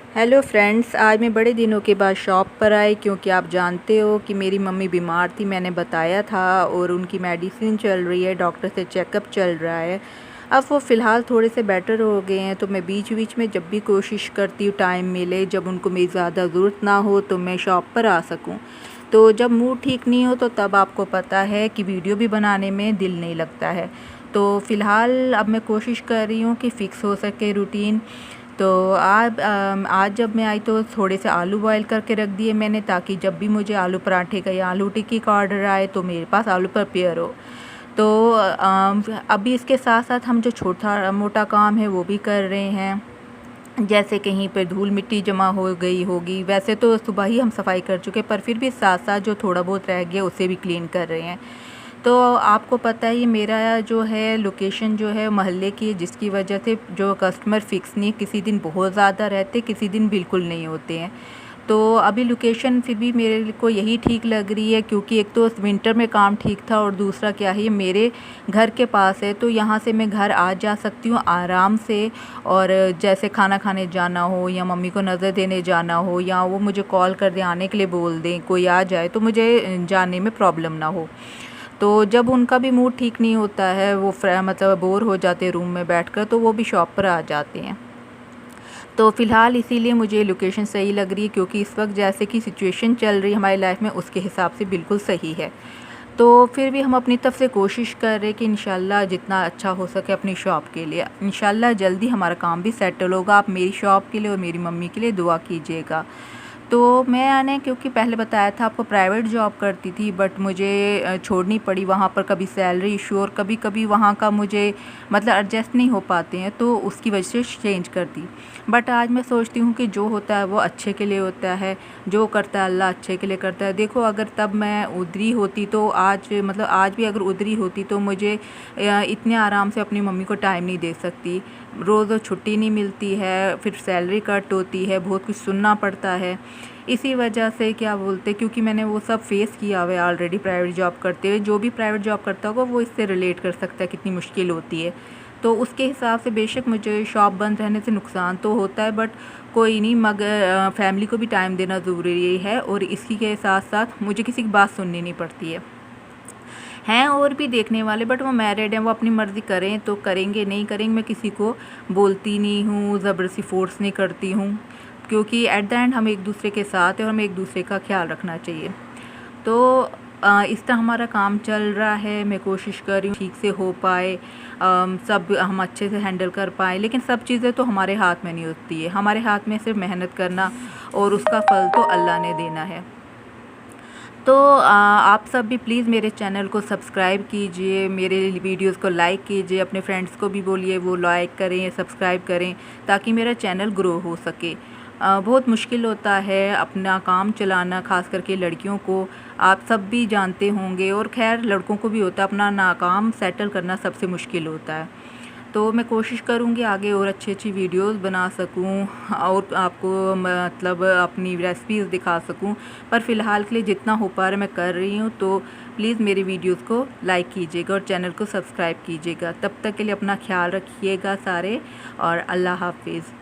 Hello friends, आज मैं बड़े दिनों के बाद शॉप पर आई क्योंकि आप जानते हो कि मेरी मम्मी बीमार थी। मैंने बताया था और उनकी मेडिसिन चल रही है, डॉक्टर से चेकअप चल रहा है। अब वो फ़िलहाल थोड़े से बेटर हो गए हैं, तो मैं बीच बीच में जब भी कोशिश करती हूँ टाइम मिले, जब उनको मेरी ज़्यादा ज़रूरत ना हो तो मैं शॉप पर आ सकूँ। तो जब मूड ठीक नहीं हो तो तब आपको पता है कि वीडियो भी बनाने में दिल नहीं लगता है। तो फ़िलहाल अब मैं कोशिश कर रही हूँ कि फ़िक्स हो सके रूटीन। तो आज जब मैं आई तो थोड़े से आलू बॉयल करके रख दिए मैंने, ताकि जब भी मुझे आलू पराठे का या आलू टिक्की का ऑर्डर आए तो मेरे पास आलू प्रिपेयर हो। तो अभी इसके साथ साथ हम जो छोटा मोटा काम है वो भी कर रहे हैं। जैसे कहीं पे धूल मिट्टी जमा हो गई होगी, वैसे तो सुबह ही हम सफाई कर चुके, पर फिर भी साथ साथ जो थोड़ा बहुत रह गया उसे भी क्लीन कर रहे हैं। तो आपको पता ही मेरा जो है लोकेशन जो है मोहल्ले की है, जिसकी वजह से जो कस्टमर फिक्स नहीं, किसी दिन बहुत ज़्यादा रहते, किसी दिन बिल्कुल नहीं होते हैं। तो अभी लोकेशन फिर भी मेरे को यही ठीक लग रही है, क्योंकि एक तो विंटर में काम ठीक था और दूसरा क्या है, ये मेरे घर के पास है, तो यहाँ से मैं घर आ जा सकती हूँ आराम से। और जैसे खाना खाने जाना हो या मम्मी को नज़र देने जाना हो, या वो मुझे कॉल कर दें, आने के लिए बोल दें, कोई आ जाए तो मुझे जाने में प्रॉब्लम ना हो। तो जब उनका भी मूड ठीक नहीं होता है, वो मतलब बोर हो जाते हैं रूम में बैठकर, तो वो भी शॉप पर आ जाते हैं। तो फ़िलहाल इसीलिए मुझे लोकेशन सही लग रही है, क्योंकि इस वक्त जैसे कि सिचुएशन चल रही है हमारी लाइफ में, उसके हिसाब से बिल्कुल सही है। तो फिर भी हम अपनी तरफ से कोशिश कर रहे हैं कि इंशाल्लाह जितना अच्छा हो सके अपनी शॉप के लिए, इंशाल्लाह जल्दी हमारा काम भी सेटल होगा। आप मेरी शॉप के लिए और मेरी मम्मी के लिए दुआ कीजिएगा। तो मैंने, क्योंकि पहले बताया था आपको, प्राइवेट जॉब करती थी, बट मुझे छोड़नी पड़ी वहाँ पर, कभी सैलरी इशू और कभी कभी वहाँ का मुझे मतलब एडजस्ट नहीं हो पाते हैं, तो उसकी वजह से चेंज कर दी। बट आज मैं सोचती हूँ कि जो होता है वो अच्छे के लिए होता है, जो करता है अल्लाह अच्छे के लिए करता है। देखो, अगर तब मैं उधरी होती तो आज, मतलब आज भी अगर उधरी होती तो मुझे इतने आराम से अपनी मम्मी को टाइम नहीं दे सकती। रोज़ छुट्टी नहीं मिलती है, फिर सैलरी कट होती है, बहुत कुछ सुनना पड़ता है। इसी वजह से क्या बोलते, क्योंकि मैंने वो सब फेस किया हुआ है ऑलरेडी प्राइवेट जॉब करते हुए। जो भी प्राइवेट जॉब करता होगा वो इससे रिलेट कर सकता है कितनी मुश्किल होती है। तो उसके हिसाब से बेशक मुझे शॉप बंद रहने से नुकसान तो होता है, बट कोई नहीं, मगर फैमिली को भी टाइम देना ज़रूरी है, और इसी के साथ साथ मुझे किसी की बात सुननी नहीं पड़ती है। हैं और भी देखने वाले, बट वो मैरिड हैं, वो अपनी मर्ज़ी करें तो करेंगे, नहीं करेंगे मैं किसी को बोलती नहीं हूँ, ज़बरदस्ती फ़ोर्स नहीं करती हूँ, क्योंकि एट द एंड हम एक दूसरे के साथ हैं और हमें एक दूसरे का ख्याल रखना चाहिए। तो इस तरह हमारा काम चल रहा है। मैं कोशिश कर रही हूँ ठीक से हो पाए, सब हम अच्छे से हैंडल कर पाएँ, लेकिन सब चीज़ें तो हमारे हाथ में नहीं होती है। हमारे हाथ में सिर्फ मेहनत करना, और उसका फल तो अल्लाह ने देना है। तो आप सब भी प्लीज़ मेरे चैनल को सब्सक्राइब कीजिए, मेरे वीडियोस को लाइक कीजिए, अपने फ्रेंड्स को भी बोलिए वो लाइक करें, सब्सक्राइब करें, ताकि मेरा चैनल ग्रो हो सके। बहुत मुश्किल होता है अपना काम चलाना, ख़ास करके लड़कियों को, आप सब भी जानते होंगे, और खैर लड़कों को भी होता है, अपना ना काम सेटल करना सबसे मुश्किल होता है। तो मैं कोशिश करूँगी आगे और अच्छी अच्छी वीडियोस बना सकूँ, और आपको मतलब अपनी रेसिपीज़ दिखा सकूँ। पर फ़िलहाल के लिए जितना हो पा रहा है मैं कर रही हूँ। तो प्लीज़ मेरी वीडियोस को लाइक कीजिएगा और चैनल को सब्सक्राइब कीजिएगा। तब तक के लिए अपना ख्याल रखिएगा सारे, और अल्लाह हाफिज़।